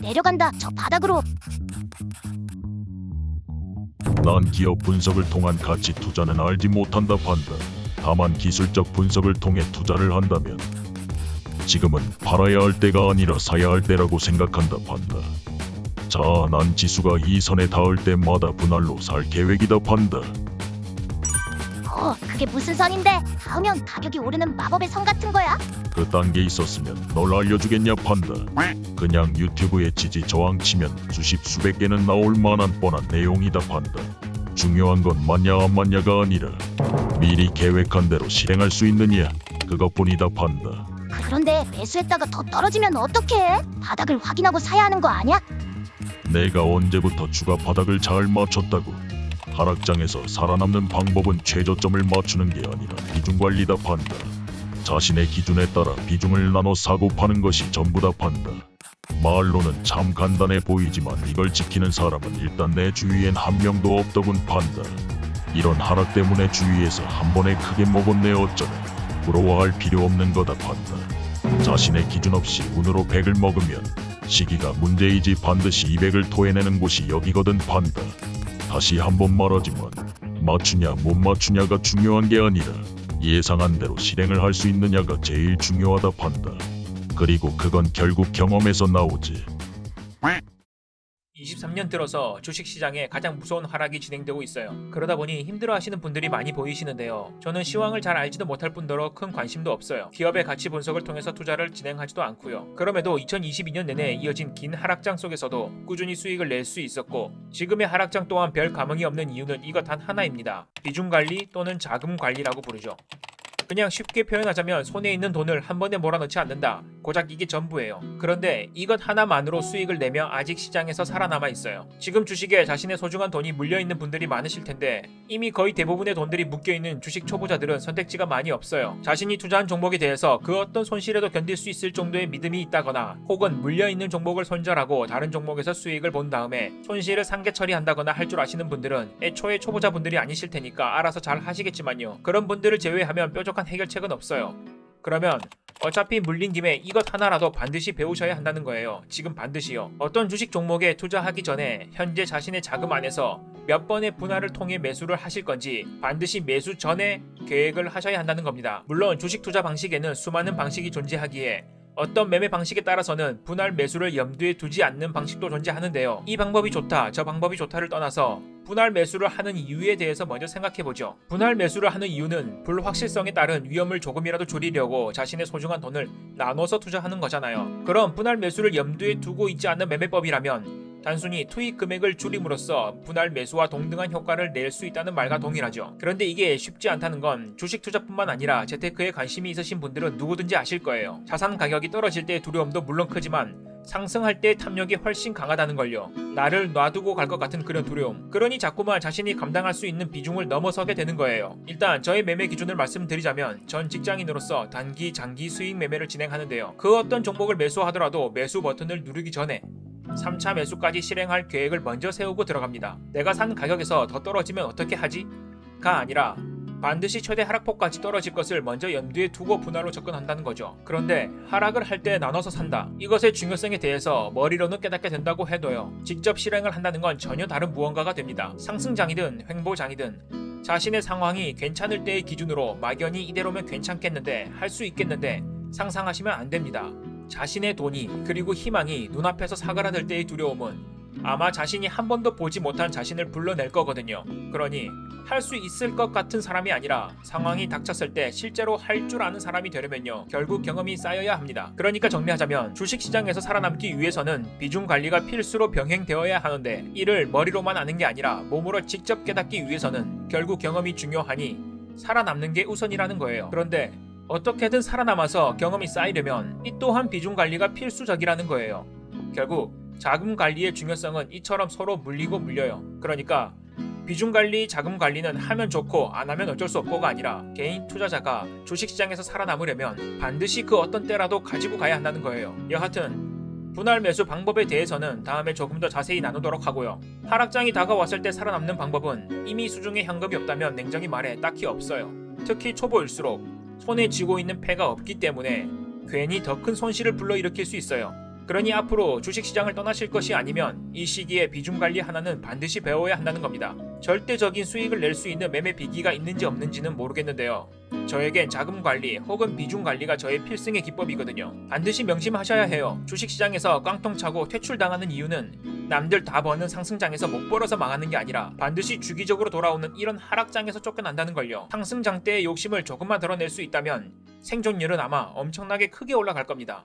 내려간다. 저 바닥으로. 난 기업 분석을 통한 가치 투자는 알지 못한다 판다. 다만 기술적 분석을 통해 투자를 한다면 지금은 팔아야 할 때가 아니라 사야 할 때라고 생각한다 판다. 자, 난 지수가 이 선에 닿을 때마다 분할로 살 계획이다 판다. 그게 무슨 선인데? 닿으면 가격이 오르는 마법의 선 같은 거야? 그딴 게 있었으면 널 알려주겠냐 판다. 그냥 유튜브에 지지 저항 치면 수백 개는 나올 만한 뻔한 내용이다 판다. 중요한 건 맞냐 안 맞냐가 아니라 미리 계획한 대로 실행할 수 있느냐, 그것뿐이다 판다. 그런데 매수했다가 더 떨어지면 어떡해? 바닥을 확인하고 사야 하는 거 아니야? 내가 언제부터 주가 바닥을 잘 맞췄다고. 하락장에서 살아남는 방법은 최저점을 맞추는 게 아니라 비중 관리다 판다. 자신의 기준에 따라 비중을 나눠 사고 파는 것이 전부다 판다. 말로는 참 간단해 보이지만 이걸 지키는 사람은 일단 내 주위엔 한 명도 없더군 판다. 이런 하락 때문에 주위에서 한 번에 크게 먹었네 어쩌네. 부러워할 필요 없는 거다 판다. 자신의 기준 없이 운으로 100을 먹으면 시기가 문제이지 반드시 200을 토해내는 곳이 여기거든 판다. 다시 한번 말하지만 맞추냐 못 맞추냐가 중요한 게 아니라 예상한 대로 실행을 할 수 있느냐가 제일 중요하다 판다. 그리고 그건 결국 경험에서 나오지. 23년 들어서 주식시장에 가장 무서운 하락이 진행되고 있어요. 그러다 보니 힘들어하시는 분들이 많이 보이시는데요. 저는 시황을 잘 알지도 못할 뿐더러 큰 관심도 없어요. 기업의 가치 분석을 통해서 투자를 진행하지도 않고요. 그럼에도 2022년 내내 이어진 긴 하락장 속에서도 꾸준히 수익을 낼 수 있었고, 지금의 하락장 또한 별 감흥이 없는 이유는 이것 단 하나입니다. 비중관리 또는 자금관리라고 부르죠. 그냥 쉽게 표현하자면 손에 있는 돈을 한 번에 몰아넣지 않는다. 고작 이게 전부예요. 그런데 이것 하나만으로 수익을 내며 아직 시장에서 살아남아 있어요. 지금 주식에 자신의 소중한 돈이 물려있는 분들이 많으실 텐데 이미 거의 대부분의 돈들이 묶여있는 주식 초보자들은 선택지가 많이 없어요. 자신이 투자한 종목에 대해서 그 어떤 손실에도 견딜 수 있을 정도의 믿음이 있다거나 혹은 물려있는 종목을 손절하고 다른 종목에서 수익을 본 다음에 손실을 상계 처리한다거나 할 줄 아시는 분들은 애초에 초보자분들이 아니실 테니까 알아서 잘 하시겠지만요. 그런 분들을 제외하면 뾰족한 해결책은 없어요. 그러면 어차피 물린 김에 이것 하나라도 반드시 배우셔야 한다는 거예요. 지금 반드시요. 어떤 주식 종목에 투자하기 전에 현재 자신의 자금 안에서 몇 번의 분할을 통해 매수를 하실 건지 반드시 매수 전에 계획을 하셔야 한다는 겁니다. 물론 주식 투자 방식에는 수많은 방식이 존재하기에 어떤 매매 방식에 따라서는 분할 매수를 염두에 두지 않는 방식도 존재하는데요. 이 방법이 좋다, 저 방법이 좋다를 떠나서 분할 매수를 하는 이유에 대해서 먼저 생각해보죠. 분할 매수를 하는 이유는 불확실성에 따른 위험을 조금이라도 줄이려고 자신의 소중한 돈을 나눠서 투자하는 거잖아요. 그럼 분할 매수를 염두에 두고 있지 않는 매매법이라면 단순히 투입 금액을 줄임으로써 분할 매수와 동등한 효과를 낼 수 있다는 말과 동일하죠. 그런데 이게 쉽지 않다는 건 주식 투자뿐만 아니라 재테크에 관심이 있으신 분들은 누구든지 아실 거예요. 자산 가격이 떨어질 때의 두려움도 물론 크지만 상승할 때 탐욕이 훨씬 강하다는 걸요. 나를 놔두고 갈 것 같은 그런 두려움. 그러니 자꾸만 자신이 감당할 수 있는 비중을 넘어서게 되는 거예요. 일단 저의 매매 기준을 말씀드리자면 전 직장인으로서 단기, 장기 수익 매매를 진행하는데요. 그 어떤 종목을 매수하더라도 매수 버튼을 누르기 전에 3차 매수까지 실행할 계획을 먼저 세우고 들어갑니다. 내가 산 가격에서 더 떨어지면 어떻게 하지? 가 아니라 반드시 최대 하락폭까지 떨어질 것을 먼저 염두에 두고 분할로 접근한다는 거죠. 그런데 하락을 할 때 나눠서 산다. 이것의 중요성에 대해서 머리로는 깨닫게 된다고 해도요. 직접 실행을 한다는 건 전혀 다른 무언가가 됩니다. 상승장이든 횡보장이든 자신의 상황이 괜찮을 때의 기준으로 막연히 이대로면 괜찮겠는데, 할 수 있겠는데 상상하시면 안 됩니다. 자신의 돈이 그리고 희망이 눈앞에서 사그라들 때의 두려움은 아마 자신이 한 번도 보지 못한 자신을 불러낼 거거든요. 그러니 할 수 있을 것 같은 사람이 아니라 상황이 닥쳤을 때 실제로 할 줄 아는 사람이 되려면요, 결국 경험이 쌓여야 합니다. 그러니까 정리하자면 주식시장에서 살아남기 위해서는 비중 관리가 필수로 병행되어야 하는데, 이를 머리로만 아는 게 아니라 몸으로 직접 깨닫기 위해서는 결국 경험이 중요하니 살아남는 게 우선이라는 거예요. 그런데 어떻게든 살아남아서 경험이 쌓이려면 이 또한 비중 관리가 필수적이라는 거예요. 결국 자금 관리의 중요성은 이처럼 서로 물리고 물려요. 그러니까 비중 관리, 자금 관리는 하면 좋고 안 하면 어쩔 수 없고가 아니라 개인 투자자가 주식시장에서 살아남으려면 반드시 그 어떤 때라도 가지고 가야 한다는 거예요. 여하튼 분할 매수 방법에 대해서는 다음에 조금 더 자세히 나누도록 하고요. 하락장이 다가왔을 때 살아남는 방법은 이미 수중에 현금이 없다면 냉정히 말해 딱히 없어요. 특히 초보일수록 손에 쥐고 있는 패가 없기 때문에 괜히 더 큰 손실을 불러일으킬 수 있어요. 그러니 앞으로 주식시장을 떠나실 것이 아니면 이 시기에 비중 관리 하나는 반드시 배워야 한다는 겁니다. 절대적인 수익을 낼 수 있는 매매 비기가 있는지 없는지는 모르겠는데요. 저에겐 자금 관리 혹은 비중 관리가 저의 필승의 기법이거든요. 반드시 명심하셔야 해요. 주식시장에서 깡통 차고 퇴출당하는 이유는 남들 다 버는 상승장에서 못 벌어서 망하는 게 아니라 반드시 주기적으로 돌아오는 이런 하락장에서 쫓겨난다는 걸요. 상승장 때의 욕심을 조금만 덜어낼 수 있다면 생존율은 아마 엄청나게 크게 올라갈 겁니다.